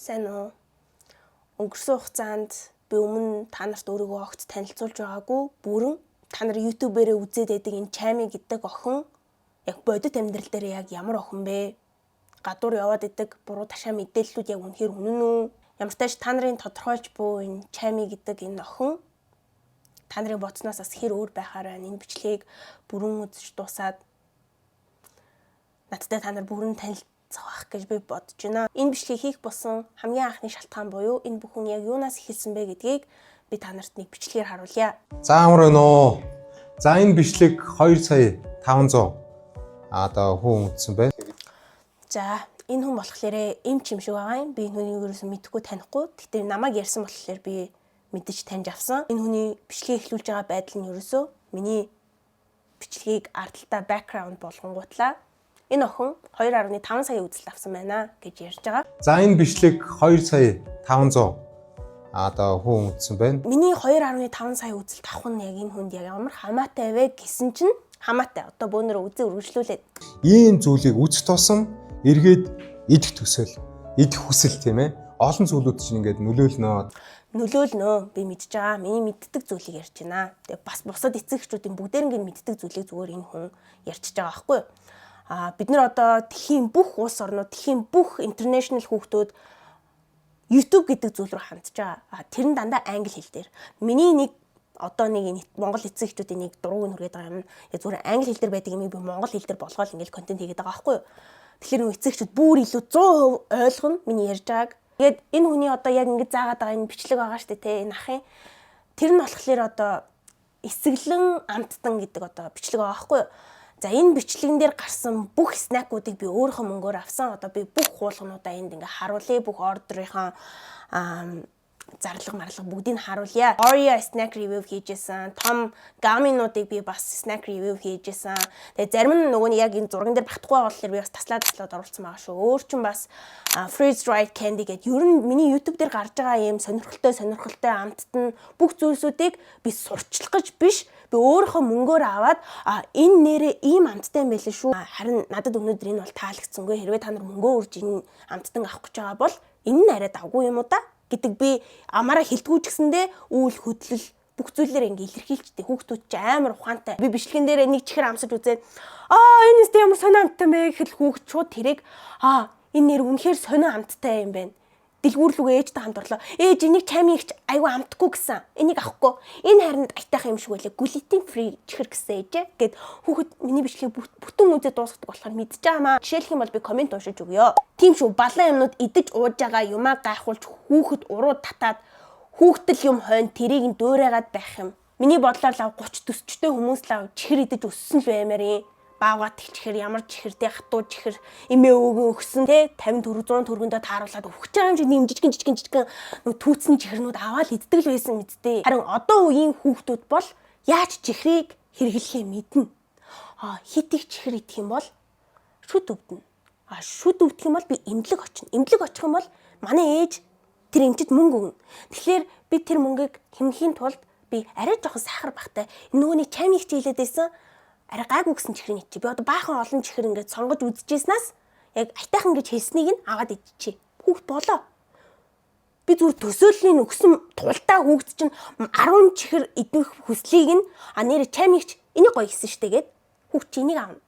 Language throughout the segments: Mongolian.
Сайн уу? Өнгөрсөн хугацаанд би өмнө та нарт өөрийгөө огт танилцуулж байгаагүй бүрэн та нар YouTube-ээрээ үзээд байдаг энэ Чами гэдэг охин яг бодит амьдрал дээр яг ямар охин бэ? Гадуур яваад идэг буруу ташаа мэдээллүүд яг үнэхээр үнэн үү? Ямар ч тааш та нарын тодорхойлж буй энэ Чами гэдэг энэ охин та нарын бодсноос бас хэр өөр байхаараа энэ бичлэгийг бүрэн үзэж дуусаад надтай та нар бүрэн танилцах гэж би бодож байна. Энэ бичлэгийг хийх болсон хамгийн анхны шалтгаан буюу энэ бүхэн яг юунаас эхэлсэн бэ гэдгийг би та нарт нэг бичлэгээр харуулъя. За амар байна уу? За энэ бичлэг 2,500 одоо хүн үзсэн байна. За энэ хүн болохоор эмч юм шиг байгаа юм. Би энэ хүнийг ерөөсөө мэдхгүй танихгүй. Гэхдээ намайг ярьсан болохоор би мэдэж таньж авсан. Энэ хүний бичлэгийг эхлүүлж байгаа байдал нь ерөөсөө миний бичлэгийг ардталтаа бэкграунд болгонгуутлаа энэ охин 2.5 сая үзэлт авсан байна гэж ярьж байгаа. За энэ бичлэг 2,500 одоо хүн үзсэн байна. Миний 2.5 сая үзэлт авах нь яг энэ хүнд яг ямар хамаатай вэ гэсэн чинь хамаатай. Одоо бөөнөр үзээ үргэлжлүүлээд Ийм зүйлийг үзэх тусам эргээд идэх төсөл, идэх хүсэл тийм ээ. Олон зүйлүүд чинь ингээд нөлөөлнө. Би мэдж байгаа. Миний мэддэг зүйлийг ярьж байна. Тэгээ бас бусад эцэгчүүдийн бүгдээрнгийн мэддэг зүйлийг зүгээр энэ хүн ярьчихж байгаа байхгүй юу? Бид нар одоо тхийн бүх улс орнууд, тхийн бүх international хүүхдүүд YouTube гэдэг зүйл рүү хандж байгаа. Тэр нь дандаа англи хэл дээр. Миний нэг Монгол эцэгчүүдийн нэг дургуг нүргээд байгаа юм. Зүгээр англи хэл дээр байдаг юм би монгол хэл дээр болгоод ингээл контент хийгээд байгаа байхгүй юу? Тэгэхээр нөө эцэгчүүд бүр илүү 100% ойлгоно миний ярьж байгааг. Тэгээд энэ хүний одоо яг ингэж заагаад байгаа энэ бичлэг байгаа штэ те энэ ахын. Тэр нь болохоор одоо эсэглэн амттан гэдэг одоо бичлэг байгаа байхгүй юу? За энэ бичлэгэн дээр гарсан бүх снакуудыг би өөрийнхөө мөнгөөр авсан. Одоо би бүх хуулгануудаа энд ингээ харуулъя. Бүх ордерынхаа зарлага марлага бүгдийг харуулъя. Oreo snack review хийжсэн. Том гаминуудыг би бас snack review хийжсэн. Тэгээ зарим нь нөгөө нь яг энэ зурган дээр батхгүй байгаа болохоор би бас таслаад оруулсан байгаа шүү. Өөр чинь бас freeze dried candy гэдэг ер нь миний YouTube дээр гарч байгаа юм сонирхолтой амттан бүх зүйлсүүдийг би сурчлах гэж биш. Би өөрийнхөө мөнгөөр аваад энэ нэрээ ийм амттай юм байлээ шүү. Харин надад өнөөдөр энэ бол таалагдсангүй. Хэрвээ та нар мөнгөө өрж энэ амттан авах гэж байгаа бол энэ нь арай давгүй юм уу та гэдэг би амаараа хэлтгүү ч гэсэндээ үйл хөдлөл бүх зүйлээр ингээ илэрхийлжтэй. Хүүхдүүд ч амар ухаантай. Би бичлэгэн дээр нэг чихэр амсаж үзээд энэ нэстэ ямар сонио амттай бэ гэхэл хүүхд шууд тэрэг энэ нэр үнэхээр сонио амттай юм байна. Дэлгүүрлүгээ ээжтэй хамт орлоо. Ээж энийг Чами ихч айгүй амтгүй гэсэн. Энийг авахгүй. Энэ харин айтайхан юм шиг байлаа. Gluten free чихэр гэсэн ээжээ. Гэт хүүхэд миний бичлэгийг бүтэн үзээд дуусгадаг болохоор мэдчихэж байгаамаа. Жишээлх юм бол би комент уншиж өгье. Тийм шүү. Балан юмнууд идэж ууж байгаа юмаа гайхуулж хүүхэд уруу татаад хүүхдэл юм хойно тэрийг нь дуурайгаад байх юм. Миний бодлоор лав 30 40-тэй хүмүүс лав чихэр идэж өссөн л баймаар юм. Баагаад чихэр ямар чихэртэй хатуу чихэр эмээ өвгөн өгсөн те 50 400 төгрөгөндөө тааруулаад өгч байгаа юм шиг нэм жижигэн нөө түүцний чихэрнүүд аваад иддэг л байсан мэдтэй. Харин одоо үеийн хүүхдүүд бол яаж чихрийг хэрэглэхээ мэднэ. Хит их чихэр идэх юм бол шүд өвдөн. Шүд өвдөх юм бол би эмнэлэг очино. Эмнэлэг очих юм бол манай ээж тэр эмчэд мөнгө өгнө. Тэгэхээр би тэр мөнгийг хэмхийн тулд би арай жоохон сахар багтай нөгөөний Чами хичээлээд байсан. Арай гайгүй гэсэн чихрийн ичээ. Би одоо баахан олон чихэр ингээд сонгож үзчихснаас яг айтайхан гэж хэлснийг нь аваад идчихье. Хүүхд болоо. Би зүгээр төсөөллийн өгсөн тултаа хүүхд чинь 10 чихэр идэх хүслийг нь нэр Чамигч энийг гоё гисэн штэ гэд хүүхд чи энийг аавна.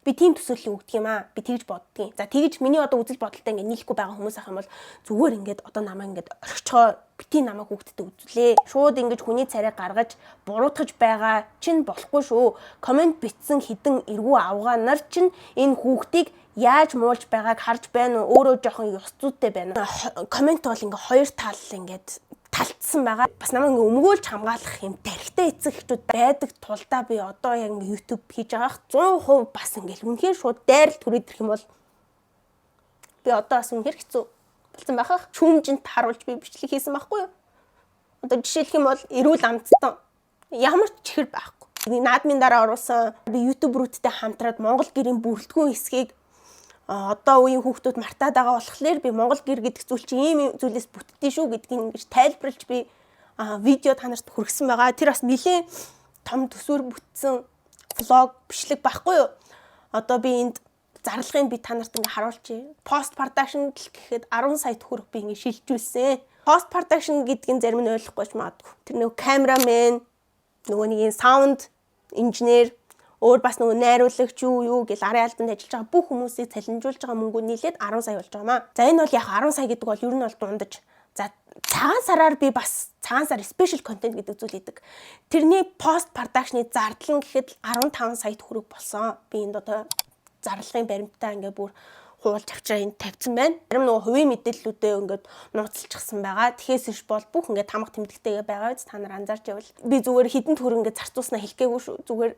Би тийм төсөөллийн өгдөг юм аа. Би тэгж боддгийн. За тэгж миний одоо үзэл бодолтой ингээд нийлэхгүй байгаа хүмүүс ах юм бол зүгээр ингээд одоо намайг ингээд орхичоо бити намайг хүүхдэд үзүүлээ. Шууд ингэж хүний царай гаргаж буруутгаж байгаа чинь болохгүй шүү. Комент бичсэн хідэн эргүү авгаа нар чинь энэ хүүхдийг яаж муулж байгааг харж байна уу? Өөрөө жоохон ёс зүйтэй байна. Комент бол ингээ хоёр тал ингээд талцсан байгаа. Бас намайг ингээ өмгөөлж хамгаалах юм тархитай эцэгчүүд байдаг тулдаа би одоо яг ингээ YouTube хийж байгаах 100% бас ингээл үнэхээр шууд дайрал түрээд ирэх юм бол би одоо бас үнэхээр хэцүү болсон байхах. Шүүмжинд харуулж би бичлэг хийсэн байхгүй юу? Одоо жишээлх юм бол эрүүл амттан ямар ч чихэр байхгүй. Наадмын дараа оруулсан би YouTube рүүттэй хамтраад Монгол гэрийн бүрэлдэхүүн хэсгийг одоо үеийн хүүхдүүд мартаад байгаа болохоор би Монгол гэр гэдэг зүйл чинь ийм зүйлээс бүтдээ шүү гэдгийг ингэж тайлбарлаж би видео та нарт хүргэсэн байгаа. Тэр бас нэлээд том төсвөр бүтсэн влог бичлэг байхгүй юу? Одоо би энд зарлагыг би та нарт ингээ харуулчих. Post production гэхэд 10 сая төгрөг би ингээ шилжүүлсэн. Post production гэдгийг зарим нь ойлгохгүй ч магадгүй. Тэр нөгөө камерамен, нөгөө нэг саунд инженер, өөр бас нөгөө найруулагч юу гэл арын албанд ажиллаж байгаа бүх хүмүүсийг цалинжуулж байгаа мөнгөө нийлээд 10 сая болж байгаа маа. За энэ бол яг 10 сая гэдэг бол ер нь бол дундаж. За цагаан сараар би бас цагаан сар special content гэдэг зүйл хийдэг. Тэрний post production-ы зардал нь гэхэд 15 сая төгрөг болсон. Би энд одоо зарлагын баримтаа ингээ бүр хуулж авчраа энд тавьсан байна. Зарим нөгөө хувийн мэдээллүүдээ ингээд нууцлчихсан байгаа. Тэхээс иш бол бүх ингээд тамга тэмдэгтэйгээ байгаа биз та нар анзаарч байвал би зүгээр хідэн төр ингээд зарцуулснаа хэлэхгээгүй шүү. Зүгээр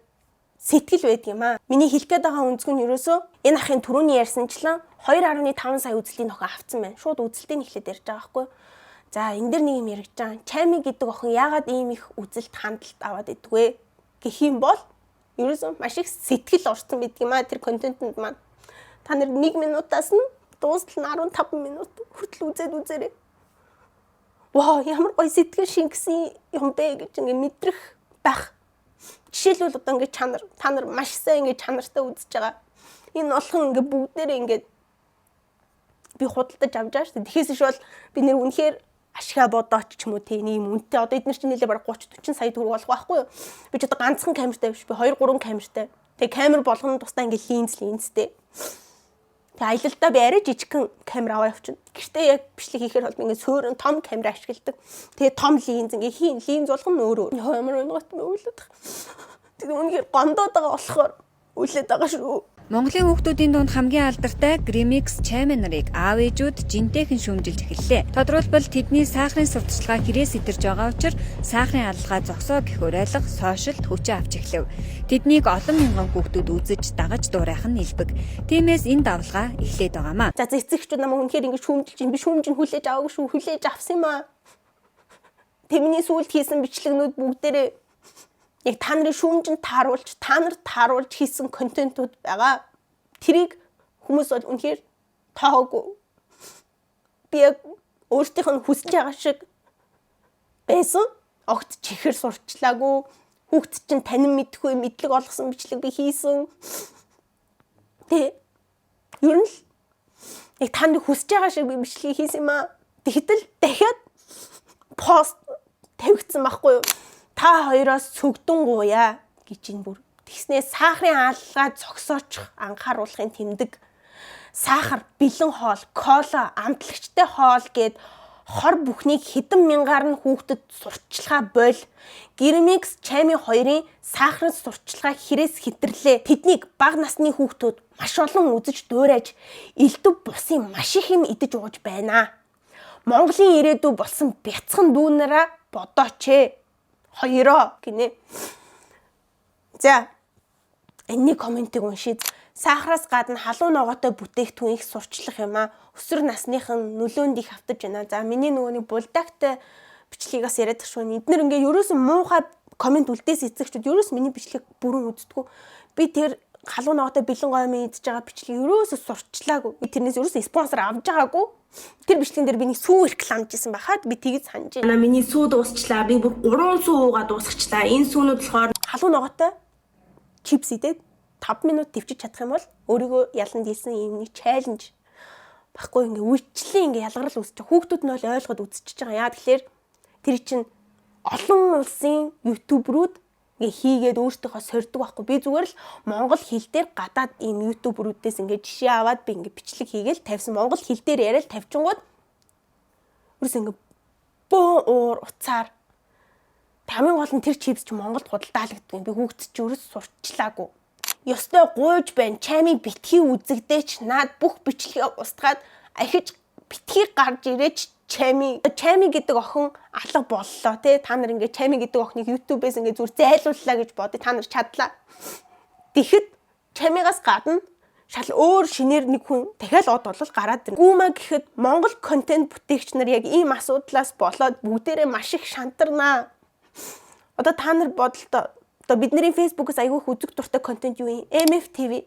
сэтгэл байдаг юм аа. Миний хэлэх гээд байгаа үнцг нь ерөөсөө энэ ахын түрүүний ярьсанчлан 2.5 сая үзэлтийн охин авцсан байна. Шууд үзэлтийн эхлээд ярьж байгаа байхгүй. За энэ дэр нэг юм яригч байгаа. Чами гэдэг охин яагаад ийм их үзэлт хандлт аваад идвэ гэх юм бол ерөөсөө маш их сэтгэл орсон байдаг юм аа тэр контентэнд маань. Та нар 1 минутаас нь дуустал нь 15 минут хүртэл үзээрэй. Вау, ямар гоё сэтгэл шингэсэн юм бэ гэж ингээ мэдрэх байх. Жишээлбэл одоо ингээ та нар маш сайн ингээ чанартай үзэж байгаа. Энэ болгон ингээ бүгдээрээ ингээ би худалдаж авч байгаа шүү дээ. Тэгэхээс иш бол би нэр үнэхээр ашигаа бодооч ч юм уу тийм үнэтэй. Одоо эдгээр чинь нэлээ бараг 30-40 сая төгрөг болох байхгүй юу? Би ч одоо ганцхан камертай биш. Би 2-3 камертай. Тэгээ камер болгоно тусдаа ингээ линзтэй. Тэгээ аялалдаа би арай жижигхэн камер аваа явчихна. Гэртээ яг бичлэг хийхээр бол ингээ суурин том камер ашигладаг. Тэгээ том линз ингээ линз болгоно өөрөө. Ямар өнгөт мөвлөд. Тэгээ үнэхээр гондоод байгаа болохоор үлээд байгаа шүү. Монголын хүүхдүүдийн дунд хамгийн алдартай Grimix Chami нарыг аав ээжүүд жинтэйхэн шүүмжилж эхэллээ. Тодорхойлбол тэдний сахарын сурталчилгаа хэрэг сэтэрж байгаа учраас сахарын алалгаа зогсоо гэх уриалга сошиалд хүчээ авч эхлэв. Тэднийг олон мянган хүүхдүүд үзэж дагаж дуурайх нь нэлбэг. Тиймээс энэ давлгаа эхлээд байгаамаа. За эцэгчүүд намайг үнэхээр ингэ шүүмжилж би шүүмжин хүлээж аваагүй шүү. Хүлээж авсан юм аа. Тэмний сүлд хийсэн бичлэгнүүд бүгдээрээ яг та нарын шүүмжинд тааруулж, та нарт тааруулж хийсэн контентууд байгаа. Тэрийг хүмүүс бол үнэхээр таагүй. Би яг өөртөөх нь хүсэж байгаа шиг байсан. Огт чихэр сурчлаагүй. Хүүхд чинь танин мэдхгүй мэдлэг олгосон бичлэг би хийсэн. Тэ ер нь л яг та нар хүсэж байгаа шиг би бичлэг хийсэн юм аа. Тэгэхдээ дахиад пост тавигдсан байхгүй юу? Та хоёроос сүгдэн гуяа гэж энэ бүр тэгснээ сахарын алалгаа зогсоочих анхааруулахын тэмдэг сахар, бэлэн хоол, кола, амтлагчтай хоол гээд хор бүхнийг хэдэн мянгаар нь хүүхдэд сурталчилгаа боль. Grimix Chami 2-ын сахарын сурталчилгаа хэрээс хэтрлээ. Тэднийг бага насны хүүхдүүд маш олон үзэж дуурайж элдв бусын маш их юм идэж ууж байна. Монголын ирээдүй болсон бяцхан дүүнараа бодооч ээ. Хоёроо гинэ. За энэний комментиг уншийд сахараас гадна халуун ногоотой бүтээгдэхүүн их сурчлах юм аа. Өсвөр насныхан нөлөөнд их автаж байна. За миний нөгөө нэг булдагтай бичлэгийг бас яриад шүү. Эднэр ингээ ерөөсөн муухай коммент үлдээс эцэгчүүд ерөөс миний бичлэг бүрэн үздэггүй. Би тэр халуун ногоотой бэлэн гомын идж байгаа бичлэг ерөөсөө сурчлаагүй. Би тэрнээс ерөөсөө спонсор авч байгаагүй. Тэр бичлэгэн дээр миний сүү рекламжсэн байхад би тэгж санаж байна. Миний сүү дуусчлаа. Би бүр 3 сүү уугаа дуусгачлаа. Энэ сүүнүүд болохоор халуун ногоотой чипс идээд 5 минут төвчж чадах юм бол өөрийгөө яланд хийсэн юм нэг чаленж баггүй ингээ үйлчлэн ингээ ялгарл үүсэж байгаа. Хүүхдүүд нь бол ойлгоод үзчихэж байгаа. Яа тэгэхээр тэр чинь олон улсын ютуберүүд ингээ хийгээд өөртөөхөө сордог байхгүй. Би зүгээр л монгол хэл дээр гадаад ийм ютуберүүдээс ингээ жишээ аваад би ингээ бичлэг хийгээл тавьсан. Монгол хэл дээр яриад тавьчингууд ерөөс ингээ бөө уур уцаар тамийн гол нь тэр чипс чи Монголд худалдаалагддаг юм. Би хүүхдэд чи ерөөс сурчлаагүй. Ёстой гуйж байна. Chami битгий үзэгдээч наад бүх бичлэгийг устгаад ахиж битгий гарч ирээч Chami гэдэг охин алга боллоо тий. Та нар ингээ Chami гэдэг охиныг YouTube-ээс ингээ зүр зайлууллаа гэж бодъё. Та нар чадлаа. Тэгэхэд Chami-гаас гадна шал өөр шинээр нэг хүн дахиад од болол гараад ирнэ. Гүүмаа гэхэд Монгол контент бүтээгч нар яг ийм асуудлаас болоод бүгдээрээ маш их шантарнаа. Одоо та нар бодлоо. Одоо бидний Facebook-ос айгүйх үзэг дуртай контент юу юм? MFTV.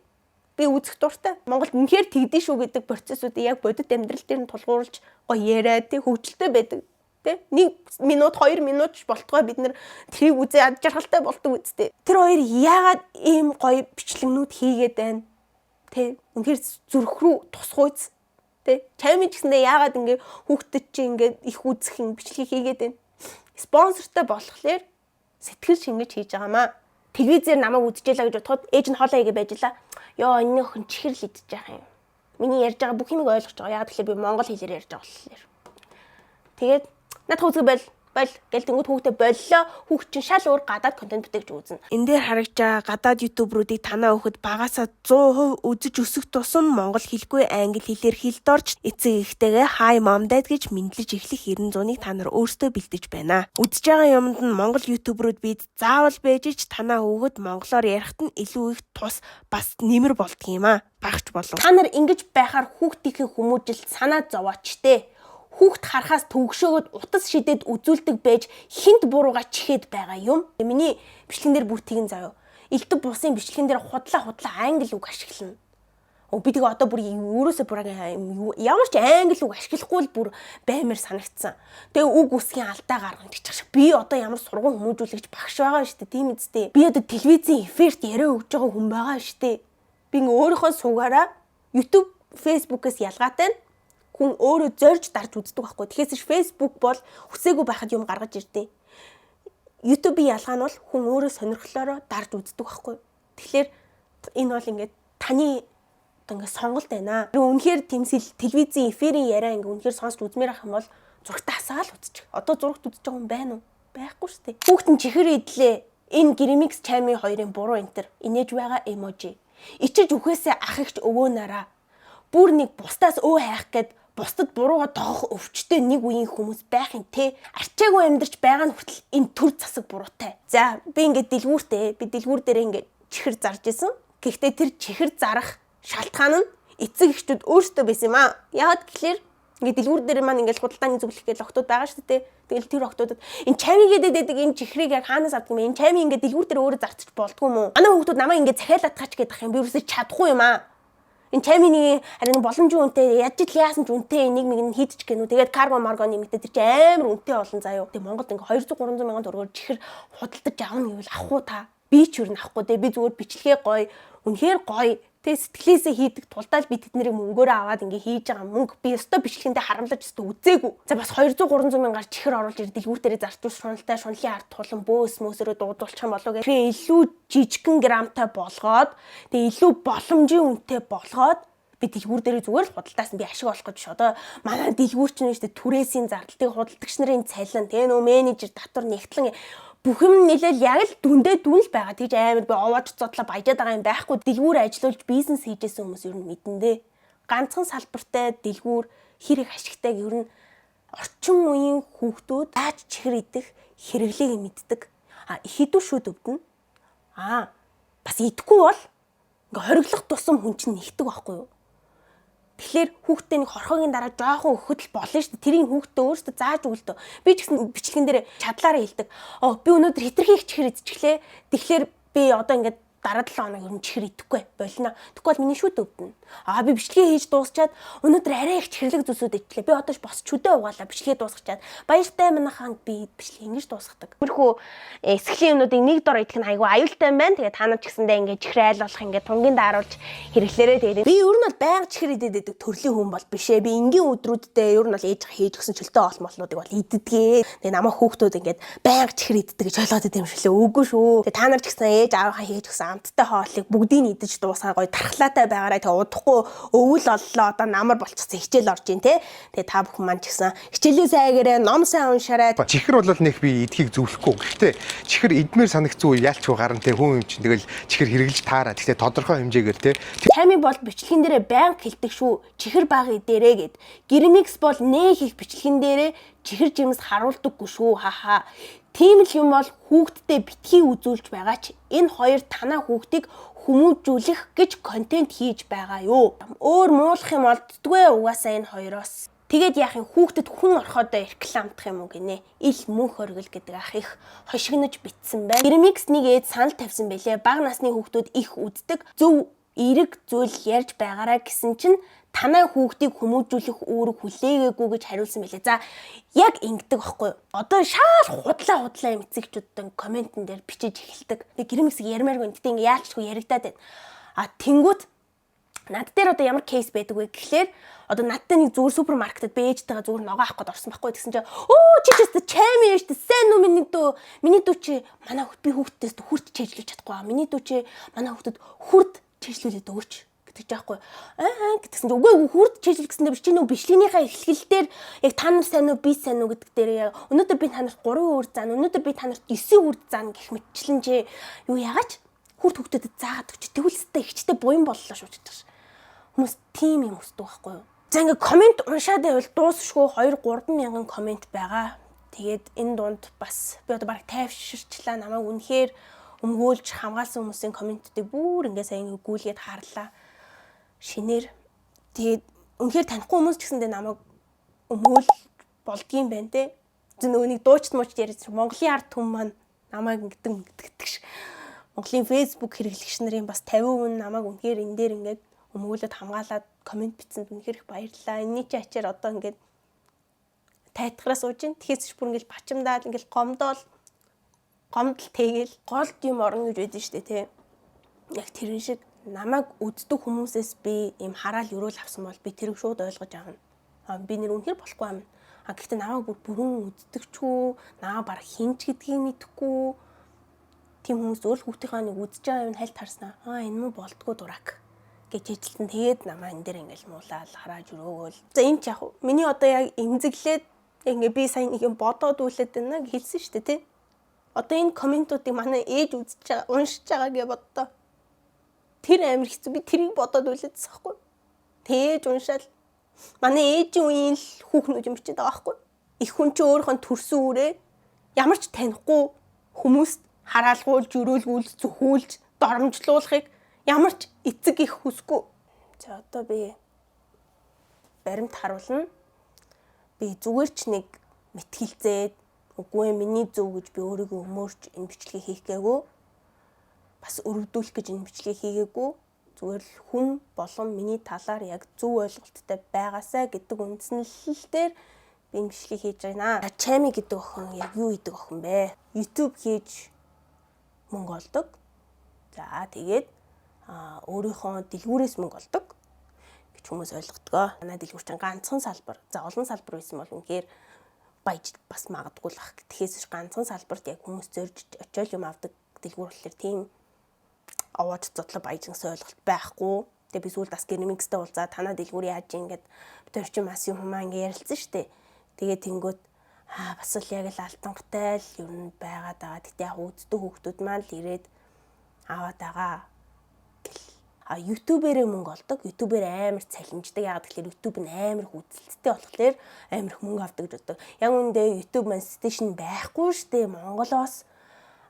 Би үзэх дуртай. Монголд үнэхээр тэгдэж шүү гэдэг процессуудыг яг бодит амьдрал дээр нь тулгуурлаж гоё яриад тий хөгжилтэй байдаг. Тий 1 минут 2 минут болтгой бид нар тэрийг үзээ ад жаргалтай болдог үсттэй. Тэр хоёр яагаад ийм гоё бичлэгнүүд хийгээд байна? Тэ үнэхээр зүрх рүү тусгуйц. Тэ чамин ч гэсэндээ яагаад ингэ хүүхдэд чи ингэ их үзэх юм бичлэг хийгээд байна. Спонсортой болохлээр сэтгэл шингэж хийж байгаамаа. Телевизээр намайг үзчихлээ гэж бодоход ээж нь хоолоо игээ байжлаа. Йоо энэ охин чихэр л идэж байгаа юм. Миний ярьж байгаа бүх юмыг ойлгож байгаа. Яг тэгэхээр би монгол хэлээр ярьж байгаа болохоор. Тэгээд надад үзэг байл гэл тэнгууд хүүхдээ боллоо. Хүүхд чинь шал өөр гадаад контент бүтээгч үзнэ. Энд дээр харагдж байгаа гадаад ютуберуудыг танаа хүүхэд багасаа 100% үзэж өсөх тусам монгол хэлгүй англи хэлээр хэлд орж эцэг эхтэйгээ hi mom dad гэж мэдлэж эхлэх 90 100-ыг та нар өөрсдөө бэлдэж байна. Үзэж байгаа юмд нь монгол ютуберууд бид заавал байж ч танаа хүүхэд монголоор ярихт нь илүү их тус бас нэмэр болдго юм аа. Багч болов. Та нар ингэж байхаар хүүхдийнхээ хүмүүжилт санаа зовооч те. Хүүхд харахаас төгшөөгд утас шидэд үзүүлдэг байж хинт бурууга чихээд байгаа юм. Миний бичлэгэн дээр бүр тэгин заяа. Элдв бусын бичлэгэн дээр худлаа англи үг ашиглана. Би тэгээ одоо бүр өөрөөсөө бүр ямар ч англи үг ашиглахгүй л бүр баймаар санагдсан. Тэгээ үг үсгийн алдаа гаргана гэж чинь би одоо ямар сургууль хүмүүжүүлэгч багш байгаа шүү дээ. Тийм үстэй. Би одоо телевизийн эфирт яриа өгж байгаа хүн байгаа шүү дээ. Би өөрийнхөө суугаараа YouTube, Facebook-ээс ялгаатай хүн өөрөө зорж дарж үздэг байхгүй. Тэгэхээс Facebook бол хүсээгүй байхад юм гаргаж ирдээ. YouTube-ийн ялгаа нь бол хүн өөрөө сонирхлоороо дарж үздэг байхгүй. Тэгэхээр энэ бол ингээд таны ингээд сонголт байна. Үнэхээр тэмцэл телевизийн эфирийн яриа ингээд үнэхээр сонсч үзмээр ах юм бол зургтаа асаал үзчих. Одоо зургт үзэж байгаа юм байна уу? Байхгүй шүү дээ. Хүүхэд нь чихэр идлээ. Энэ Grimix Chami хоёрын буруу энтер инээж байгаа эможи. Ичиж үхээсээ ахигч өвөөнараа. Бүр нэг бусдаас өө хайх гээд бусдад бурууга тоох өвчтэй нэг үеийн хүмүүс байх юм те. Арчаагүй амьдарч байгаа нь хүртэл энэ төр засаг буруутай. За би ингээд дэлгүүртэй. Би дэлгүүр дээр ингээд чихэр зарж исэн. Гэхдээ тэр чихэр зарах шалтгаан нь эцэг эхчүүд өөрсдөө байсан юм аа. Яагаад гэхээр ингээд дэлгүүр дээр маань ингээд худалдааны зөвлөх гэж охтууд байгаа шүү дээ. Тэгэл тэр охтуудад энэ чами гэдэг энэ чихрийг яг хаанаас авдаг юм? Энэ чами ингээд дэлгүүр дээр өөрөө зарчих болдгоо юм уу? Манай хүүхдүүд намайг ингээд захиалаад тач гэдэг юм. Би юусоо чадахгүй юм аа. Энэ чамины харин боломжийн үнэтэй яаж л яасан ч үнэтэй энийг нэг хийдэж гэнүү. Тэгээд карго марго нэмэгдээ тэр чинь амар үнэтэй олон заяа. Тэгээд Монголд ингээ 200 300 мянган төгрөгөөр чихэр худалдаж авна гэвэл авах уу та? Би ч юу авахгүй те. Би зүгээр бичлэгээ гоё, үнэхээр гоё. Тэ сэтгэлээсээ хийдэг тулдаал би тэднийг мөнгөөрөө аваад ингээ хийж байгаа мөнгө би өстой бичлэгэндээ харамлаж өстой үзээгүй. За бас 200 300 мянгаар чихэр оруулж ирээд дэлгүүр дээрээ зарчуул шуналтай шунлын ард тулан бөөс мөөсөрөө дуудуулчих юм болов гэх. Тэгээ илүү жижигхэн грамтай болгоод тэгээ илүү боломжийн үнэтэй болгоод би дэлгүүр дээрээ зүгээр л худалдаас нь би ашиг олох гэж одоо манай дэлгүүр чинь шүү дээ түрээсийн зардалтыг худалдагч нарын цалин тэгээ нөө менежер татвар нэгтлэн бүх юм нэлээл яг л дүндээ дүн л байгаа. Тэгж амар би овоож зодлоо баяжаад байгаа юм байхгүй. Дэлгүүр ажиллуулж бизнес хийжсэн хүмүүс ер нь мэдэн дээ. Ганцхан салбартай дэлгүүр хэрэг ашигтайг ер нь орчин үеийн хүүхдүүд яаж чихэр идэх хэрэглээг мэддэг. Ихэдүү шүүд өвдөн. Бас идэхгүй бол ингээ хориглох тусам хүн чинь нэгдэг байхгүй юу? Тэгэхээр хүүхдээ нэг хорхогийн дараа жоохон өгөхөд л болно шүү дээ. Тэрийн хүүхдээ өөртөө зааж өгөлтөө. Би ч гэсэн бичлэгэн дээр чадлаараа хэлдэг. Би өнөөдөр хитрхи их чихэр идчихлээ. Тэгэхээр би одоо ингээд дараа 7 хоног ер нь чихэр идэхгүй болно. Тэгвэл миний шүд өвдөн. Би бичлэгээ хийж дуусчаад өнөөдөр арай их чихэрлэг зүсүүд идлээ. Би одоо бос чүдээ угаалаа бичлэгээ дуусгачаад баяртай манайхан би бичлэгээ ингэж дуусгадаг. Тэрхүү эсхлийн юмнуудыг нэг дор идэх нь айгүй аюултай юм байна. Тэгээ та нар ч гэсэндээ ингээд чихэр айл болох ингээд тунгийн дааруулж хэрэглээрээ тэгээд би ер нь бол байнга чихэр идээд төрлийн хүн бол биш ээ. Би энгийн өдрүүддээ ер нь бол ээж хийж өгсөн чөлтөө олмолнуудыг бол иддгээ. Тэгээ намайг хүүхдүүд ингээд байнга чихэр иддэг гэж ойлгоод идэм шүлээ. Үгүй шүү. Тэгээ та нар ч гэсэн ээж аавынхаа хийж өгсөн амттай хоолыг бүгдийг идэж дуусгаа гоё тархлаатай байгаарай. Тэгээ удахгүй өвөл оллоо одоо намар болчихсон хичээл орж ийн те. Тэгээ та бүхэн маань ч гэсэн хичээлээ сайгаараа ном сайн уншаарай. Чихэр бол нэг би эдхийг зөвлөхгүй. Гэхдээ чихэр идмээр санагцсан үе яалчгүй гарна те хүн юм чинь тэгэл чихэр хэрэглэж таараа. Гэхдээ тодорхой хэмжээгээр те. Чами бол бичлэгэн дээрээ байнга хэлдэг шүү. Чихэр баг идээрээ гэд. Grimix бол нэх их бичлэгэн дээрээ чихэр жимс харуулдаггүй шүү. Хахаа. Тийм л юм бол хүүхдтэй битгий үзүүлж байгаа ч энэ хоёр танаа хүүхдийг хүмүүжүүлэх гэж контент хийж байгаа юу. Өөр муулах юм олддгүй угаасаа энэ хоёроос. Тэгээд яах юм хүүхдэд хүн орхоодоо рекламдах юм уу гинэ. Ил мөнх оргил гэдэг ах их хошигнож битсэн байна. Grimix нэг ээд санал тавьсан байлээ. Бага насны хүүхдүүд их үздэг зөв эерэг зүйл ярьж байгаараа гэсэн чинь танаа хүүхдийг хүмүүжүүлэх үүрэг хүлээгээгүй гэж хариулсан байлээ. За яг ингэдэг байхгүй юу? Одоо шал худлаа юм эцэгчүүд комментэн дээр бичиж эхэлдэг. Тэгээ Grimix-ийг ярмааргүй. Тэгтээ ингээ яалчгүй яригадаад байна. Тэнгүүт Над дээр одоо ямар кейс байдаг вэ гэхлээр одоо надтай нэг зүгээр супермаркетад би ээжтэйгээ зүгээр ногоо авах гээд орсон байхгүй гэсэн чинь өө чи ч өстө чами ээ штэ сайн уу миний дүү чи манай хүүхд би хүүхдээс хүрт чэжлүүлж чадахгүй миний дүү чи манай хүүхдэд хүрт чэжлүүлээд өгөөч гэдэг жаахгүй гэдгсэн чинь үгүй хүрт чэжлэл гэсэндээ би чи нөө бичлэгийнхаа эхлэл дээр яг та нар сайн уу би сайн уу гэдэг дээр яг өнөөдөр би та нарт 3 үр заана өнөөдөр би та нарт 9 үр заана гэх мэтчлэн чи юу яагач хүрт хүүхдэд заагаад өгч тэгвэл өстө ихчтэй буян боллоо шүү гэж. Хүмүүс тийм юм өсдөг байхгүй юу. За ингээ комент уншаад байвал дуусшгүй 2-3 мянган комент байгаа. Тэгээд энэ дунд бас би одоо баг тайвширчлаа намайг үнэхээр өмгөөлж хамгаалсан хүмүүсийн комментүүдийг бүр ингээ сайн гүйлгээд харлаа. Шинээр тэгээд үнэхээр танихгүй хүмүүс ч гэсэндээ намайг өмгөөл болдгийм байна те. Нөгөө нэг дуучт мууч ярьж Монголын ард түмэн маань намайг ингэдэг ш. Монголын Facebook хэрэглэгч нарын бас 50% намайг үнэхээр энэ дээр ингээд өмгөөлөд хамгаалаад комент бичсэнд үнэхээр их баярлалаа. Энийний чи ачаар одоо ингээд тайтгараа сууж ин. Тэгэхээс ч бүр ингээд бачимдаад ингээд гомдол тэгээл голд юм орно гэж байдэн штэ тий. Яг тэрэн шиг намайг үздэг хүмүүсээс би юм хараал өрөөл авсан бол би тэрийг шууд ойлгож авна. Би нэр үнэхээр болохгүй юм. Гэхдээ намайг бүрэн үздэг ч үү, намайг баг хинч гэдгийг мэдэхгүй. Тийм хүмүүс өөр хүүхдийнхаа нэг үзэж байгаа юм хальт харснаа. Энэ муу болдгоо дурак гэж хэлсэн. Тэгээд намаа энэ дээр ингээл муулаад харааж өрөөгөөл. За энэ ч яг миний одоо яг эмзэглээд ингээ би сайн нэг юм бодоод үлээд байна гэж хэлсэн шүү дээ тий. Одоо энэ комментуудыг манай ээж үзэж байгаа, уншиж байгаа гэж боддоо. Тэр амир хэцүү би тэрийг бодоод үлээдсэн байхгүй. Тээж уншаал манай ээжийн үеийн л хүүхнүүд юм бичээд байгаа байхгүй. Их хүн чи өөрийнхөө төрсөн үрээ ямар ч танихгүй хүмүүст хараалгуулж, өрөөлгүүлж, зүхүүлж, доромжлуулахыг ямар ч эцэг их хүсэхгүй. За одоо би баримт харуулна. Би зүгээр ч нэг мэтгэлзээд үгүй миний зөв гэж би өөрийгөө өмөрч энэ бичлэгийг хийх гээгүй. Бас өрөвдүүлэх гэж энэ бичлэгийг хийгээгүй. Зүгээр л хүн болон миний талаар яг зөв ойлголттой байгаасаа гэдэг үндснэл дээр би энэ бичлэгийг хийж байна. Чами гэдэг охин яг юу хийдэг охин бэ? YouTube хийж мөнгө олдог. За тэгээд өөрийнхөө дэлгүүрээс мөнгө олдог гэж хүмүүс ойлгодгоо. Манай дэлгүүр чинь ганцхан салбар. За олон салбар байсан бол үнэхээр баяж бас магадгүй л ах. Тэгэхээс ганцхан салбарт яг хүмүүс зорж очиол юм авдаг дэлгүүр болохоор тийм овоож зодлоо баяжгсан ойлголт байхгүй. Тэгээ би сүүлд бас гэрмикстэй уулзаад танаа дэлгүүр яаж ингээд бид нар чинь бас юм хумаа ингээд ярилцсан штэ. Тэгээ тэнгүүд бас л яг л алтангатай л ер нь байгаад байгаа. Тэгтээ яг үздэг хүүхдүүд маань л ирээд аваад байгаа. YouTube-ээрээ мөнгө олдог. YouTube-ээр амар цалинждаг. Яагаад гэвэл YouTube нь амар хүзэлттэй болохоор амар их мөнгө авдаг гэж боддог. Яг үүндээ YouTube монетизation байхгүй штэ Монголоос.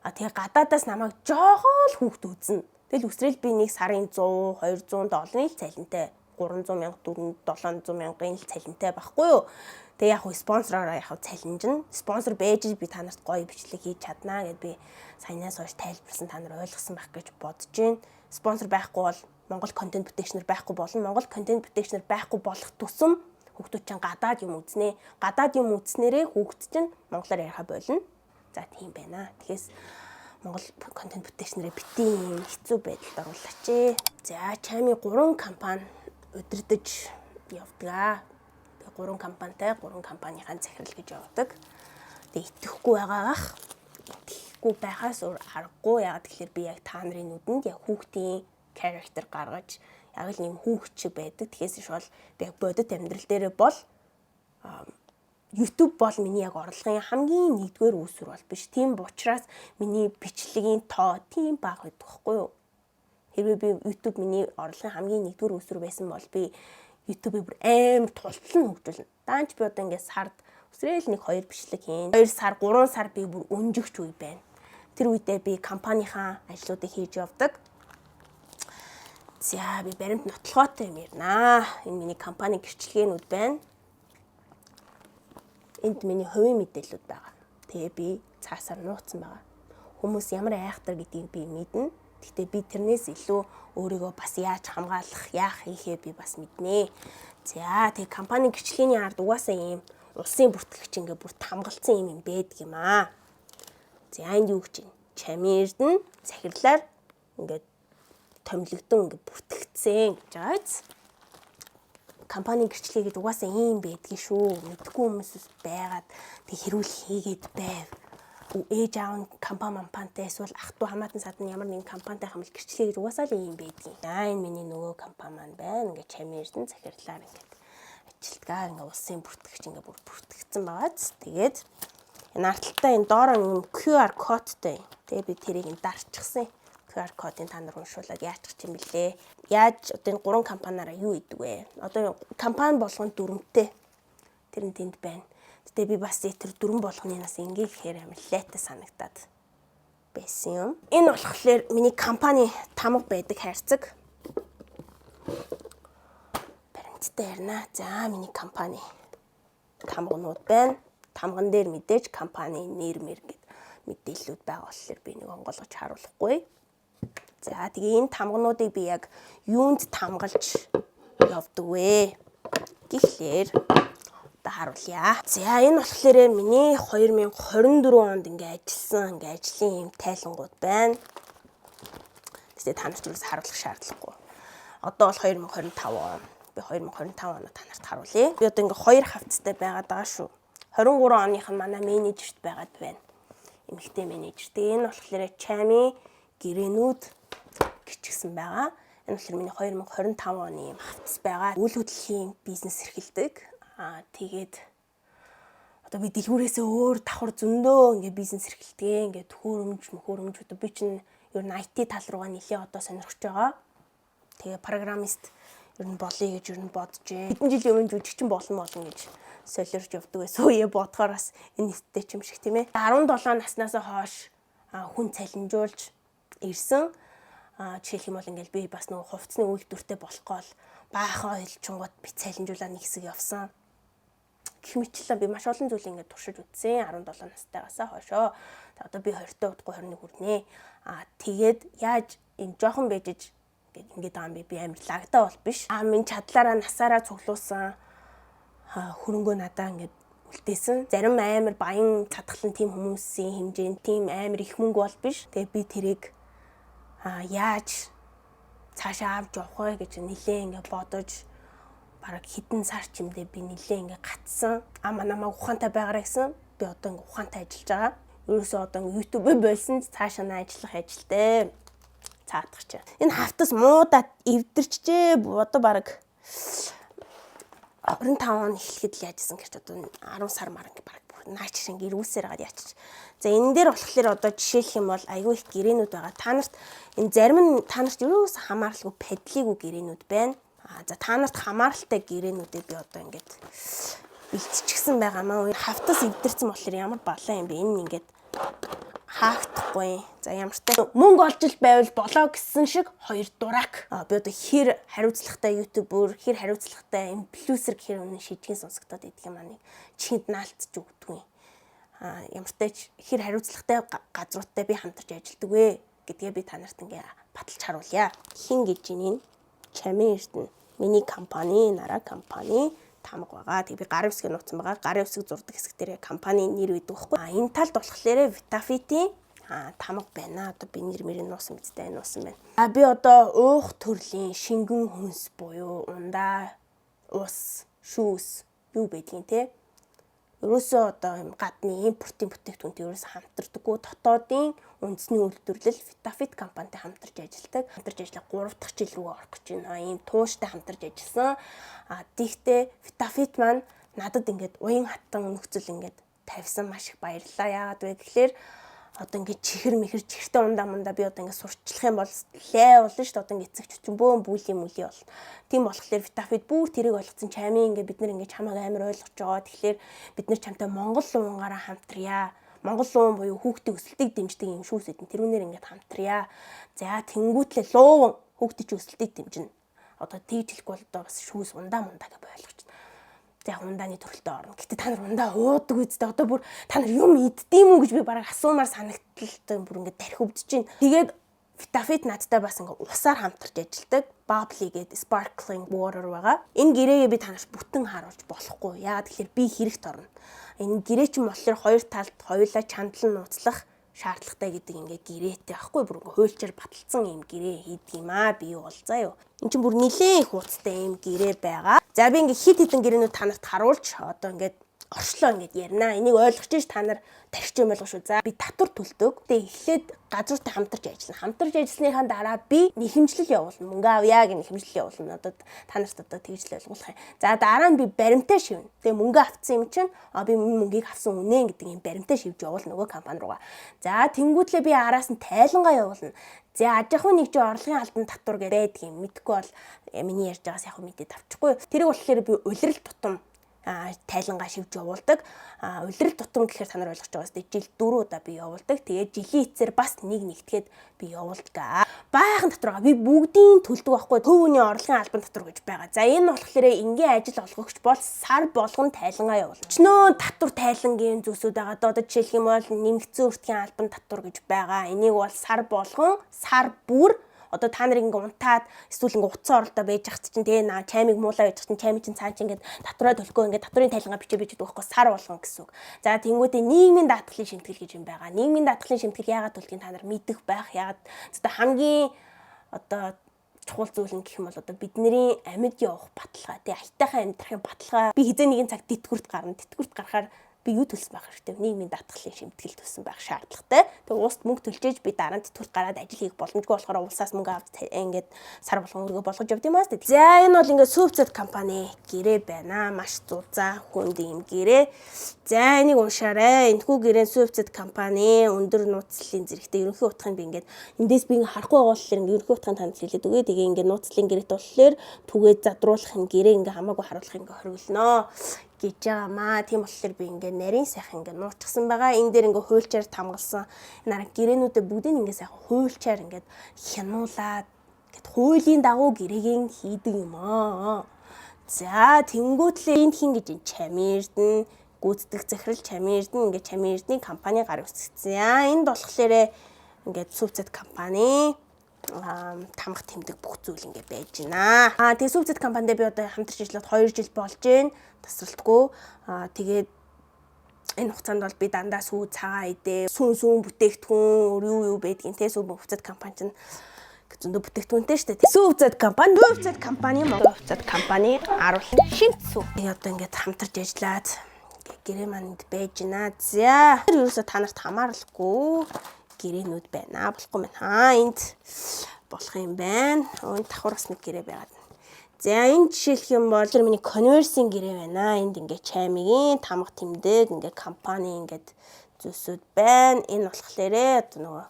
Тэгээ гадаадаас намайг жоохоо л хүүхд үзнэ. Тэгэл үсрээл би нэг сарын 100, 200 долларын л цалинтай. 300 мянга, 400, 700 мянган л цалинтай байхгүй юу? Тэгээ яг спонсороор яг цалинжна. Спонсор байж би та нарт гоё бичлэг хийж чаднаа гэд би саянаас хойш тайлбарсан та нар ойлгосон байх гэж бодож байна. Спонсор байхгүй бол Монгол контент бүтээгчнэр байхгүй болно. Монгол контент бүтээгчнэр байхгүй болох тусам хүүхдүүд чинь гадаад юм үзнэ. Гадаад юм үзнээрээ хүүхд чинь монголоор ярих болно. За тийм байна. Тэгэхээс Монгол контент бүтээгчнэрээ битгий хэцүү байдалд оруулаач. За чами 3 компани удирдах явдаг. Би 3 компанитай 3 компанийн захирал гэж явдаг. Тэгээ итгэхгүй байгаагах. Итгэхгүй байхаас өөр аргагүй. Ягаад гэхээр би яг та нарын нүдэнд яг хүүхдийн character гаргаж яг л юм хүүхд шиг байдаг. Тэгэхээс иш бол би яг бодит амьдрал дээрээ бол YouTube бол миний яг орлогын хамгийн нэгдүгээр үүсвэр бол биш. Тийм учраас миний бичлэгийн тоо тийм бага байдаг байхгүй юу? Хэрвээ би YouTube миний орлогын хамгийн нэгдүгээр үүсвэр байсан бол би YouTube-ийг бүр амар тултлан хөгжүүлнэ. Даанч би одоо ингээд сард өсрөөл нэг 2 бичлэг хийн. 2 сар, 3 сар би бүр өнжигч үе байна. Тэр үедээ би компанийнхаа ажлуудыг хийж явдаг. За би баримт нотлохоотой юм ярина. Энэ миний компани гэрчлэгээнүүд байна. Энд миний хувийн мэдээлэлүүд байгаа. Тэгээ би цаасаар нууцсан байгаа. Хүмүүс ямар айхтар гэдгийг би мэднэ. Гэхдээ би тэрнээс илүү өөрийгөө бас яаж хамгаалах, яах хийхээ би бас мэднэ. За тэгээ компани гэрчлэгээний ард угаасаа ийм улсын бүртгэгч ингээ бүрт хамгаалсан юм байдаг юм аа. За энд юу гэж байна? Чами Эрдэнэ захирлаар ингээд томилогдсон ингээ бүртгэгдсэн гэж байгаа биз. Компани гэрчлэгээ гэж угаасаа ийм байдгийг шүү. Мэдгүй хүмүүс байгаад тэг хэрүүл хийгээд байв. Ээж аав нь компани мампантай эсвэл ах トゥ хамаатан садан ямар нэгэн компанитай хамт гэрчлэгээ гэж угаасаа л ийм байдгийг. Энэ миний нөгөө компани маань байна. Ингээ чамийн эрдэнэ захирлаар ингээ ажилтгаа ингээ улсын бүртгэгч ингээ бүр бүртгэгдсэн байгааз. Тэгээд энэ арталтаа энэ доороо юм QR кодтай. Тэгээд би тэрийг энэ дарчихсан. QR кодыг та нар уншуулад яачих юм бэлээ. Яаж одоо энэ 3 компаниараа юу идэг вэ? Одоо компани болгоно дүрмтэй. Тэр нь тэнд байна. Гэтэ би бас тэр дүрм болгонынаас ингээ гэхээр амар лайтай санагдаад байсан юм. Энэ болохоор миний компани тамга байдаг хайрцаг. Баримттай ярина. За миний компани тамганууд байна. Тамган дээр мэдээж компани нэр мэр гэд мэдээллүүд байгаа болохоор би нэг онгойлгож харуулахгүй. За тэгээ энэ тамгануудыг би яг юунд тамгалж явдаг вэ гэхлээр одоо харуулъя. За энэ болохоор миний 2024 онд ингээ ажилласан ингээ ажлын юм тайлангууд байна. Тэгээ та нарт харуулах шаардлагагүй. Одоо бол 2025 он. Би 2025 оноо та нарт харуулъя. Би одоо ингээ 2 хавцтай байгаад байгаа шүү. 23 оных нь манай менежерт байгаад байна. Эмэгтэй менежер. Тэгээ энэ болохоор чами гэрээнүүд гिचгсэн байгаа. Энэ болохоор миний 2025 оны юм хавц байгаа. Үйл хөдлөлийн бизнес эрхэлдэг. Тэгээд одоо би дэлгүүрээсээ өөр давхар зөндөө ингээ бизнес эрхэлдэг. Ингээ хөрөмж одоо би чинь ер нь IT тал руугаа нэлээ одоо сонирхож байгаа. Тэгээ программист ер нь болъё гэж ер нь бодож байна. Хэдэн жилийн өмнө жүжигчин болно гэж солиорч явдаг байсан. Үе бодохоор бас энэ нэсттэй ч юм шиг тийм ээ. 17 наснаас хойш хүн цалинжуулж ирсэн. Жишээлх юм бол ингээл би бас нөгөө хувцсны үйлдвэртэй болох гол баахан ойлчингууд би цалинжуулаад нэг хэсэг явсан. Гэх мэтлээ би маш олон зүйл ингээд туршиж үзсэн 17 настайгаас хойшоо. Одоо би 20-т удахгүй 21 хүрнэ. Тэгээд яаж энэ жоохон бэжж ингээд байгаа юм би амар лагтаа бол биш. Минь чадлаараа насаараа цуглуулсан хөрөнгөө надаа ингээд үлдээсэн. Зарим амар баян цадгалан тим хүмүүсийн хэмжээнд тим амар их мөнгө бол биш. Тэгээд би тэрийг яаж цаашаа авч явах вэ гэж нилээ ингээд бодож бараг хэдэн сар ч юмдээ би нилээ ингээд гатсан. Намайг ухаантай байгаарай гэсэн. Би одоо ингээд ухаантай ажиллаж байгаа. Ерөөсөө одоо YouTube болсон цаашаа ажиллах ажилтай. Цаадах чинь. Энэ хавтас муудаад эвдэрчжээ. Одоо бараг 25 он эхлэхэд л яажсэн гэж одоо 10 сар маран бараг наач шиг ирүүлсээр хагаад яачих. За энэ дээр болохоор одоо жишээлх юм бол айгүй их гэрээнүүд байгаа. Та нарт энэ зарим нь та нарт ерөөс хамааралгүй падлигүй гэрээнүүд байна. За та нарт хамааралтай гэрээнүүдээ би одоо ингээд бэлтчихсэн байгаа маа. Хавтас эвдэрсэн болохоор ямар балаа юм бэ? Энэ ингээд хаагдахгүй. За ямар ч мөнгө олж ил байвал болоо гэсэн шиг хоёр дурак. Би одоо хэр хариуцлагатай ютубер, хэр хариуцлагатай инфлюенсер гэхээр үнэн шийдгийн сонсогдоод идэх юм аа нэг чихэнд наалтж өгдөг юм. Ямар ч хэр хариуцлагатай газруудтай би хамтарч ажилладаг вэ гэдгээ би та нарт ингээ баталж харуулъя. Хин гэж ийн чамийн эрдэнэ миний компани, нараа компани тамга байгаа. Тэг би гарын үсгийг нууцсан байгаа. Гарын үсэг зурдаг хэсэг дээр компани нэр үйдэг байхгүй. Энэ талд болохоор Vitafit-ийн тамга байна. Одоо би нэр мэрийн нуусан мэдтэй нуусан байна. Би одоо уух төрлийн шингэн хүнс буюу ундаа, ус, шүүс юу байдгийг те. Ерөөсөө одоо юм гадны импортын бүтээгдэхүүнтэй ерөөсөө хамтардаггүй. Дотоодын үндэсний үйлдвэрлэл Vitafit компанитай хамтарч ажилладаг. Хамтарч ажиллах 3 дахь жил рүү орох гэж байна. Ийм тууштай хамтарч ажилласан. Тэгтээ Vitafit маань надад ингээд уян хатан нөхцөл ингээд тавьсан маш их баярлалаа. Яагаад вэ гэхээр одоо ингээд чихэр чихэртэй ундаа би одоо ингээд сурчлах юм бол лээ болно шүү дээ. Одоо ингээд эцэг чинь бөөн бүлийн мүлийн бол. Тийм болохоор Vitafit бүр тэрийг ойлгоцсон чамийн ингээд бид нар ингээд чамайг амар ойлгож байгаа. Тэгэхээр бид нар чамтай Монгол унгаараа хамтрая. Монгол уун буюу хүүхдийн өсөлтийг дэмждэг юм шүүс эдэн тэрүүнээр ингээд хамтрая. За тэнгүүтлээ луу хүүхдийн өсөлтийг дэмжинэ. Одоо тэгж хэлэхгүй бол одоо бас шүүс ундаа гэж ойлгож. За ундааны төрөлтөд орно. Гэтэ та нар ундаа уудаг үсттэй. Одоо бүр та нар юм иддэм үү гэж би бараг асуумаар санагдталтай бүр ингээд тарих өвдөж чинь. Тэгээд Vitafit надтай бас ингээд усаар хамтарч ажилладаг. Bubbly гэдэг sparkling water байгаа. Энэ гэрээгээ би танаас бүтэн харуулж болохгүй. Яагаад тэгэхээр би хэрэгт орно. Энэ гэрээ чинь болохоор хоёр талд хоёулаа чандлан нууцлах шаардлагатай гэдэг ингээд гэрээтэй байхгүй бүр хуульчаар баталсан юм гэрээ хийдэг юм аа би юу бол заа юу. Энд чинь бүр нилээн их хуцтай юм гэрээ байгаа. За би ингээд хит хитэн гэрээнүүд та нарт харуулж одоо ингээд оршлоо ингээд ярина. Энийг ойлгож ш та нар тархич юм болгоо шүү. За би татвар төлдөг. Тэгээ эхлээд газруудтай хамтарч ажиллана. Хамтарч ажилласныхаа дараа би нэхэмжлэл явуулна. Мөнгө авъя гэх нэхэмжлэл явуулна. Одоо та нарт одоо тэгж л ойлгуулах юм. За дараа нь би баримтаа шивнэ. Тэгээ мөнгө авцсан юм чинь би мөнгийг авсан үнэ гэдэг юм баримтаа шивж явуул нөгөө компани руугаа. За тэнгүүтлээ би араас нь тайлангаа явуулна. За аж ахуйн нэгж орлогын албан татвар гэдэг байдаг юм. Мэдхгүй бол миний ярьж байгаас яг мэдээд авчихгүй. Тэрийг болохоор би улирал тутам тайлангаа шивж явуулдаг. Улирал тутам гэхээр та нар ойлгож байгаа сте жил 4 удаа би явуулдаг. Тэгээд жилийн эцээр бас нэг нэгтгээд би явуулдаг. Баахан татваргаа би бүгдийн төлдөг байхгүй. Төвөний орлогын албан татвар гэж байгаа. За энэ болохоор энгийн ажил олгогч бол сар болгон тайлангаа явуулна. Өчнөө татвар тайлангийн зүйлсүүд байгаа. Одоо жишээлх юм бол нэмэгдсэн үртгийн албан татвар гэж байгаа. Энийг бол сар болгон сар бүр одоо та нар ингээ унтаад эсвэл ингээ утсан оролдоо байж хат чинь тэгээ чаймыг муулаа байж чинь чаймын чинь цааш ингээ татвараа төлөхөө ингээ татварын тайлангаа бичиж байгаа байхгүй сар болгон гэсэн үг. За тэнгуүтээ нийгмийн даатгалын шимтгэл гэж юм байгаа. Нийгмийн даатгалын шимтгэл яагаад төлөхийг та нар мэдэх байх. Яагаад одоо хамгийн одоо чухал зүйл нь гэх юм бол одоо бидний амьд явах баталгаа тий аятайхан амьдрахын баталгаа би хизээ нэгэн цаг тэтгэврт гарна. Тэтгэврт гарахаар би юу төлсөн байх хэрэгтэй. Нийгмийн даатгалын шимтгэл төлсөн байх шаардлагатай. Тэгээ уust мөнгө төлчээж би дараа нь тэтгэврт гараад ажил хийх боломжгүй болохоор улсаас мөнгө авч ингээд сар болгон өргөө болгож явд юм аа. За энэ бол ингээд Сүвцэд компани гэрээ байна. Маш зузаан хүнд юм гэрээ. За энийг уншаарай. Энэхүү гэрээ Сүвцэд компани өндөр нууцлалын зэрэгтэй ерөнхий утгыг би ингээд эндээс би харахгүй байгаа болохоор ингээд ерөнхий утгыг танд хэлээд өгье. Тэгээ ингээд нууцлалын гэрээт болохоор түгээд задруулах юм гэрээ ингээд хамаагүй харуулах ингээд хориглоно гэж байгаамаа. Тийм болохоор би ингээд нарийн сайхан ингээд нуучсан байгаа. Энэ дээр ингээд хуульчаар тамгалсан нарийн гэрээнүүдээ бүгдийг ингээд сайхан хуульчаар ингээд хянуулаад ингээд хуулийн дагуу гэрээгийн хийдэг юм аа. За тэнгүүтлээ энд хин гэж чамин эрдэнэ гүйцэтгэх захирал чамин эрдэнэ ингээд чамин эрдэнийн компани гар үсгэсэн. Энд болохоор ингээд Сүвцэд компани тамга тэмдэг бүх зүйл ингээд байж байна. Тэгээ Сүвцэд компанид би одоо хамтарч ажиллаад 2 жил болж байна. Тасралтгүй. Тэгээд энэ хугацаанд бол би дандаа сүү цагаан идэ, сүүн бүтээгдэхүүн юу байдгийг те Сүвцэд компани чинь зөндөө бүтээгдэхүүнтэй шүү дээ. Сүвцэд компани аруулсан шинцүү. Тэгээ одоо ингээд хамтарч ажиллаад гэрээ манд байж байна. За ерөөсө та нарт хамаарлахгүй гэрээнүүд байна. Болохгүй байна. Энд болох юм байна. Энд давхраас нэг гэрээ байгаад. За энэ жишээлх юм бол миний конверсийн гэрээ байна. Энд ингээд чаймигийн тамга тэмдэг ингээд компани ингээд зүйлсүүд байна. Энэ болохоор одоо нөгөө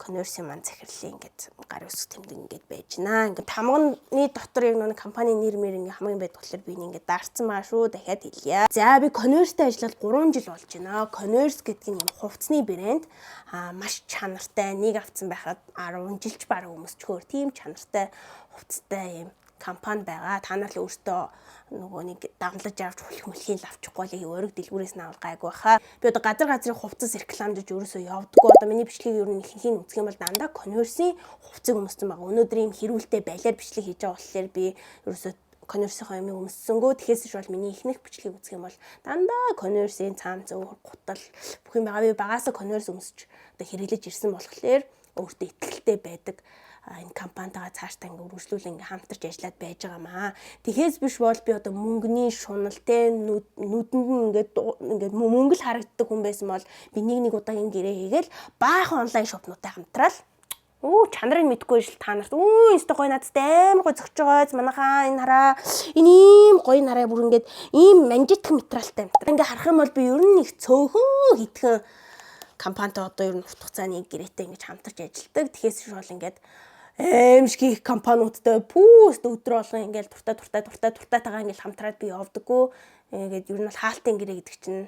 конверсийн маань захирлын ингээд гар үсэг тэмдэг ингээд байж байна. Ингээд тамганы дотор яг нөгөө компани нэр мэр ингээд хамгийн байдаг болохоор би ингээд даарцсан маа шүү. Дахиад хэлье. За би конверстэй ажиллаад 3 жил болж байна. Конверс гэдэг нь юм хувцсны брэнд. Маш чанартай. Нэг авцсан байхад 10 жилч бараг өмсчгөөр тийм чанартай хувцтай юм компани байгаа. Та нар л өөртөө нөгөө нэг давлаж авч хөлхмөлхийн авчихгүй л өөрөг дэлгүүрээс нь авал гайгүй баха. Би одоо газрын хувцас рекламдж ерөөсөө явдаггүй. Одоо миний бичлэгийг ер нь ихэнх үзэх юм бол дандаа конверсийн хувцыг өмссөн байгаа. Өнөөдөр ийм хэрүүлтэй байлаар бичлэг хийж байгаа болохоор би ерөөсөө конверсийнхаа юм өмссөнгөө. Тэгэхээс ч бол миний ихнэх бичлэгийг үзэх юм бол дандаа конверсийн цаам зөөр гутал бүх юм байгаа. Би багаасаа конверс өмсөж одоо хэрэглэж ирсэн болохоор өөртөө итгэлтэй байдаг. Энэ компанитайгаа цаашдаа ингээ үргэлжлүүл ингээ хамтарч ажиллаад байж байгаамаа. Тэгэхээс биш бол би одоо мөнгөний шунал те нүдэнд ингээд мөнгө л харагддаг хүн байсан бол би нэг удаагийн гэрээ хийгээл баахан онлайн шопнуудтай хамтраал чанарыг мэдгүй шил та нарт инста гоё надтай амар гоё зөгч байгааз манайхаа энэ хараа энэ ийм гоё нараа бүр ингээд ийм манжитх материалтай ингээ харах юм бол би ер нь их цөөхөн хитгэн компанитай одоо ер нь урт хугацааны гэрээтэй ингэж хамтарч ажилладаг. Тэгэхээс биш бол ингээд аимшиг компаниудтай пүүст өдрө болгон ингээл туртаатайгаа ингээл хамтраад би явдаггүй. Ингээд ер нь бол хаалтын гэрээ гэдэг чинь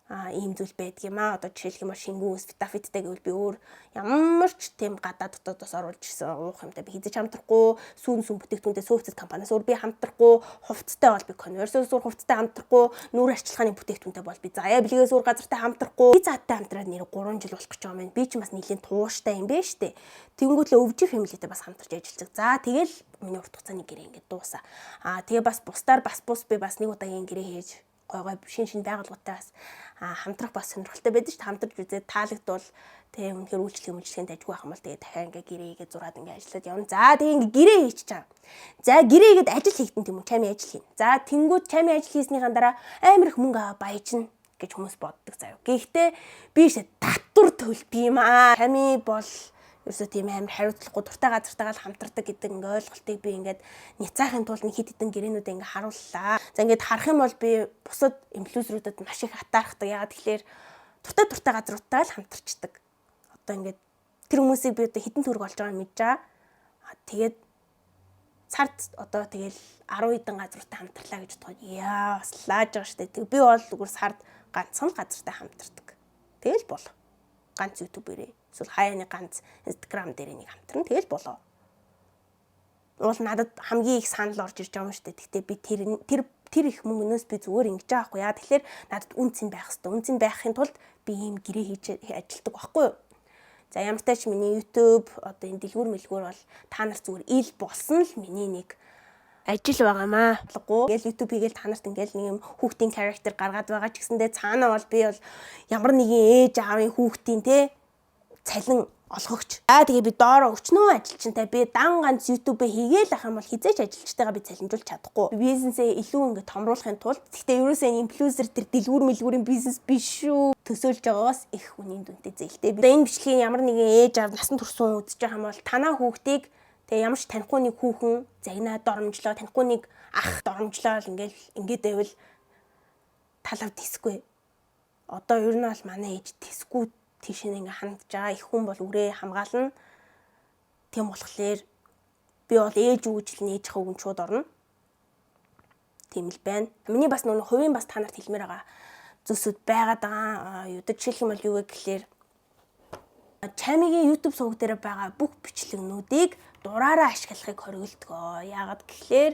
ийм зүйл байдаг юм аа. Одоо жишээлх юм бол шингүүн Vitaфиттэй гэвэл би өөр ямар ч тийм гадаад дотоодоос оруулж ирсэн уух юмтай би хийж хамтрахгүй. Сүүн бүтээгдэхүүнтэй Сүвцэд компаниас өөр би хамтрахгүй. Хувцтай бол би конверсоос өөр хувцтай хамтрахгүй. Нүүр арчилгааны бүтээгдэхүүнтэй бол би заяа билгээс өөр газартай хамтрахгүй. Би зааттай хамтраад нэр 3 жил болох гэж байгаа юм. Би ч бас нэлийн тууштай юм бэ штэ. Тэнгүүтлээ өвжи фэмилитэй бас хамтарч ажилладаг. За тэгэл миний урт хугацааны гэрээ ингээд дуусаа. Тэгээ бас бусдаар бас би бас нэг удаагийн гэрээ хийж гой шин байгууллагатай бас хамтрах бас сонирхолтой байдаг шүү дээ. Хамтарч үзээд таалагдвал тэгээ үнэхээр үйлчлэгийн дажгүй байх юм бол тэгээ дахиад ингээ гэрээ хийгээд зураад ингээ ажиллаад явна. За тэгээ ингээ гэрээ хийчих чам. За гэрээ хийгээд ажил хийгдэн тийм үү? Чами ажил хийн. За тэнгууд чами ажил хийснийхэн дараа амар их мөнгө аваа баяжна гэж хүмүүс боддог заяа. Гэхдээ би шээ татвар төлдөг юм аа. Чами бол ерөөсөө тийм амар хариуцлагагүй дуртай газартайгаа хамтардаг гэдэг ингээ ойлголтыг би ингээд няцаахын тулд хит хитэн гэрээнүүдээ ингээ харууллаа. За ингээд харах юм бол би бусад инфлюенсерүүдэд маш их атаархдаг. Яагаад тэгэхээр дуртай газруудтай л хамтарчдаг. Одоо ингээд тэр хүмүүсийг би одоо хитэн төгрөг олж байгааг мэдж байгаа. Тэгээд цард одоо тэгэл 10 хэдэн газруудтай хамтарлаа гэж бодоход яа бас лааж байгаа штэ. Тэг би бол зүгээр сард ганцхан газартай хамтардаг. Тэгэл болов. Ганц YouTube-ээрээ эсвэл хаяаны ганц Instagram дээр нэг хамтран тэгэл болоо. Уул надад хамгийн их санал орж ирж байгаа юм шүү дээ. Гэхдээ би тэр их мөнгнөөс би зүгээр ингэж байгаа хгүй яа. Тэгэхээр надад үнцэн байх хэрэгтэй. Үнцэн байхын тулд би ийм гэрээ хийж ажилтдаг байхгүй юу? За ямар ч тач миний YouTube одоо энэ дэлгүүр мэлгүүр бол та нар зүгээр ил болсон л миний нэг ажил байгаамаа. Ингээл YouTube хийгээл та нарт ингээл нэг юм хүүхдийн character гаргаад байгаа ч гэсэндээ цаанаа бол би бол ямар нэгэн ээж аавын хүүхдийн те цалин олгогч. Тэгээ би доороо өчнөө ажилчинтай би дан ганц YouTube хийгээл ах юм бол хизээч ажилчтайгаа би цалинжуулж чадахгүй. Бизнесээ илүү ингээд томруулахын тулд гэхдээ ерөөсөө инфлюенсер тэр дэлгүүр мэлгүүрийн бизнес биш шүү. Төсөөлж байгаагаас их үнийн дүнтэй зээлтэй. Би энэ бичлэгийн ямар нэгэн ээж аав насан турш үзэж байгаа юм бол танаа хүүхдийг тэгээ ямар ч танихгүй нэг хүүхэн загнаа доромжлоо, танихгүй нэг ах доромжлоо ингээд байвал талав тисгүй. Одоо ер нь бол манай ээж тисгүй тийш ингээ хандж байгаа. Их хүн бол үрээ хамгаална. Тийм болохоор би бол ээж үгжил нээж хав үн шууд орно. Тийм л байна. Миний бас нөгөө хувийн бас та нарт хэлмээр байгаа зүйлсүүд байгаад байгаа. Юудад жишээлх юм бол юу вэ гэхээр Чамигийн YouTube суваг дээр байгаа бүх бичлэгнүүдийг дураараа ашиглахыг хориглодгоо. Яагаад гэхээр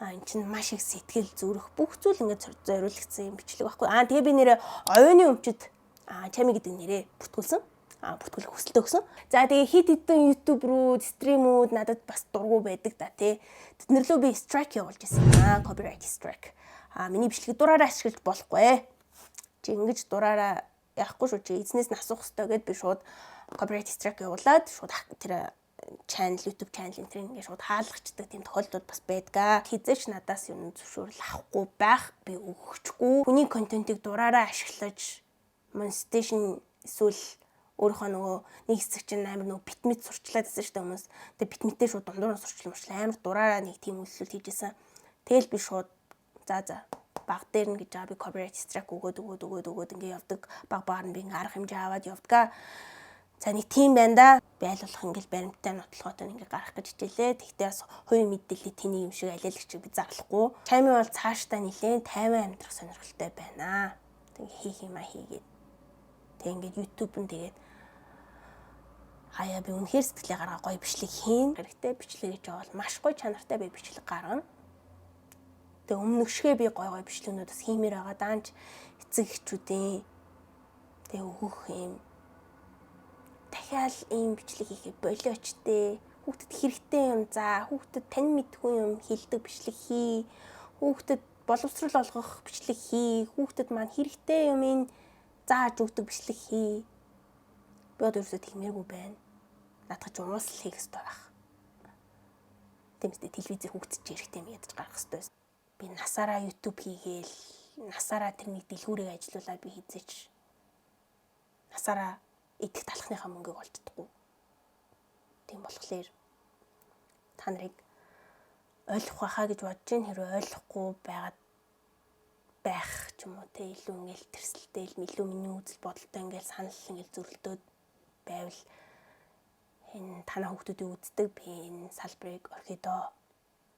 эн чинь маш их сэтгэл зүрх бүх зүйл ингээд зориулагдсан юм бичлэг байхгүй. Тэгээ би нэрээ оюуны өмчөд Чами гэдэг нэрээ бүтгүүлсэн. Бүтгүүлэх хүсэлтэй өгсөн. За тэгээ хит хитэн YouTube руу стримүүд надад бас дургу байдаг да тий. Тэднэрлөө би strike явуулж ирсэн. Copyright strike. Миний бичлэг дураараа ашиглаж болохгүй. Чи ингэж дураараа яахгүй шүү чи эзнээс нь асуух хэрэгтэй гэд би шууд copyright strike явуулаад шууд тэр YouTube channel энэ ингээд шууд хаалгачдаг тийм тохиолдол бас байдаг. Хизээч надаас юм зөвшөөрөл авахгүй байх би өгөхгүй. Хүний контентыг дураараа ашиглаж монетизation эсвэл өөрийнхөө нөгөө нэг хэсэг чинь амар нөгөө битмит сурчлаад байсан шүү дээ хүмүүс. Тэгээ битмитээ шууд дундуур нь сурчламжлаа амар дураараа нэг тийм үйлсэл хийжсэн. Тэгэл би шууд за баг дээр нь гэж би copyright strike өгөөд ингээ явдаг. Багаар нь би ингээ арга хэмжээ аваад явдгаа. За нэг тийм байна да. Байлуулах ингээл баримттай нотлохотой ингээ гарах гэж хичээлээ. Тэгтээ бас хувийн мэдээлэл тэний юм шиг алиалагчийг би зарлахгүй. Чами бол цаашдаа нэлээд тайван амьдрах сонирхолтой байна. Тэг хийх юм хийгээд. Тэг ингээд YouTube нь тэгээд хаяа би үнэхээр сэтгэлээ гаргаа гоё бичлэг хийн. Хэрэгтэй бичлэг гэж бол маш гоё чанартай би бичлэг гаргана. Тэг өмнөгшгөө би гоё бичлэгнүүд бас хиймээр байгаа даанч эцэг эхчүүдийн тэг өгөх юм дахиад ийм бичлэг хийхээ болооч дээ. Хүүхдэд хэрэгтэй юм за, хүүхдэд тань мэдгүй юм хэлдэг бичлэг хий. Хүүхдэд боловсрол олгох бичлэг хий. Хүүхдэд маань хэрэгтэй юм ин зааж өгдөг бичлэг хий. Би одоо ерөөсөө тэгмээргүй байна. Наадах ч уус л хийх хэрэгтэй байх. Тэмцээ телевизээр хүүхдэд ч хэрэгтэй юм ядаж гаргах хэрэгтэй. Би насаараа YouTube хийгээл, насаараа тэрнийг дэлгүүрийг ажилуулаад би хийзээч. Насаараа идэх талхныхаа мөнгөийг олж чадахгүй. Тийм болохоор та нарыг ойлгох байхаа гэж бодож байна. Хэрвээ ойлгохгүй байгаад байх ч юм уу те илүү ингээл тэрсэлтэй илүү миний үзэл бодолтой ингээл санал ингээл зөрөлдөөд байвал энэ танаа хүүхдүүдийн үздэг би энэ салбарыг орхидоо